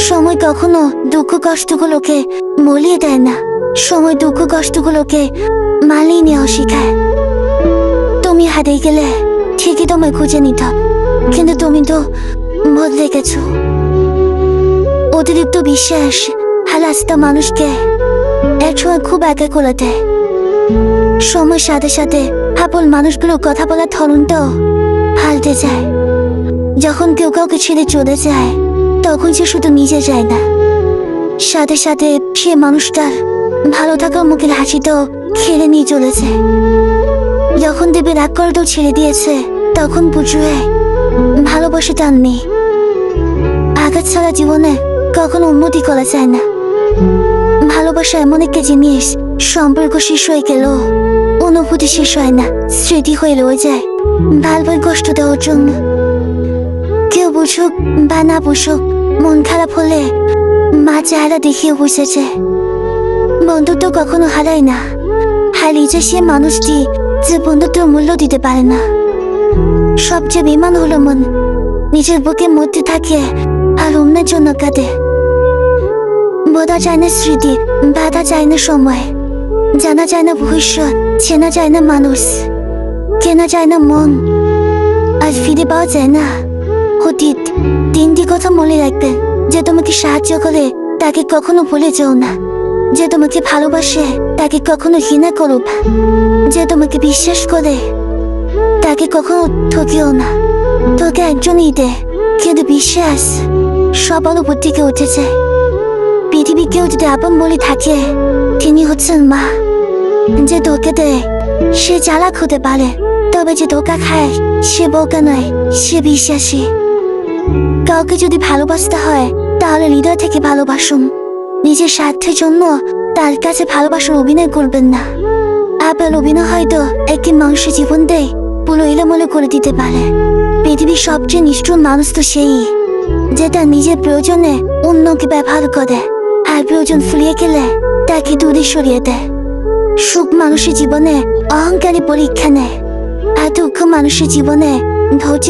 সময় কখনো দুঃখ কষ্টগুলোকে মলিয়ে দেয় না, সময় দুঃখ কষ্টগুলোকে মানিয়ে নেওয়া শেখায়। তুমি হারিয়ে গেলে ঠিকই তোমায় খুঁজে নিত, কিন্তু তুমি তো বদলে গেছো। অতিরিক্ত বিশ্বাস হালাস্তা মানুষকে একসময় খুব একা করে দেয়। সময়ের সাথে সাথে আপন মানুষগুলো কথা বলার ধরনটাও পাল্টে যায়। যখন কেউ কাউকে ছেড়ে চলে যায়, তখন সে শুধু নিজে যায় না, সাথে সাথে সে মানুষটার ভালো থাকার মুখের হাসিটাও খেলে নিয়ে চলেছে। যখন দেবে রাগ করাটাও ছেড়ে দিয়েছে, তখন বুঝবে ভালোবাসা টান নেই। আঘাত ছাড়া জীবনে কখনো উন্নতি করা যায় না। ভালোবাসা এমন একটা জিনিস, সম্পর্ক শেষ হয়ে গেল অনুভূতি শেষ হয় না, স্মৃতি হয়ে রয়ে যায় ভালোভাবে কষ্ট দেওয়ার জন্য। কেউ বুঝুক বা না বুঝুক, মন খারাপ হলে মা চেহারা দেখিয়ে বুঝেছে বন্ধুত্ব কখনো হারায় না। হারিয়ে যায় সে মানুষটি যে বন্ধুত্বের মূল্য দিতে পারে না। সবচেয়ে বেমান হলো মন, নিজের বুকের মধ্যে থাকে আর অন্যের জন্য কাঁদে। বোঝা যায় না স্মৃতি, বাধা যায় না সময়, জানা যায় না ভবিষ্যৎ, চেনা যায় না মানুষ, কেনা যায় না মন, আর ফিরে পাওয়া যায় না অতীত। তিনটি কথা মনে রাখবেন: যে তোমাকে সাহায্য করে তাকে কখনো ভুলে যেও না, যে তোমাকে ভালোবাসে তাকে কখনো ঘৃণা করো না, যে তোমাকে বিশ্বাস করে তাকে কখনো ঠকিও না। তোকে একজনই দেয়, কিন্তু বিশ্বাস সবার উপর থেকে উঠেছে। পৃথিবী কেউ যদি আপন বলে থাকে, তিনি হচ্ছেন মা। যে ধোকা দেয় সে চালাক হতে পারে, তবে যে ধোকা খায় সে বোকা নয়, সে বিশ্বাসী। কাউকে যদি ভালোবাসতে হয়, তাহলে হৃদয় থেকে ভালোবাসুন। নিজের স্বার্থের জন্য তার কাছে ভালোবাসার অভিনয় করবেন না। আপনার অভিনয় হয়তো একটি মানুষের জীবন দেয় পুরো এলোমেলো করে দিতে পারে। পৃথিবীর সবচেয়ে নিষ্ঠুর মানুষ তো সেই, যে তার নিজের প্রয়োজনে অন্যকে ব্যবহার করে, আর প্রয়োজন ফুরিয়ে গেলে তাকে দূরে সরিয়ে দেয়। সুখ মানুষের জীবনে অহংকারী পরীক্ষা নেয়, আর দুঃখ মানুষের জীবনে ধৈর্য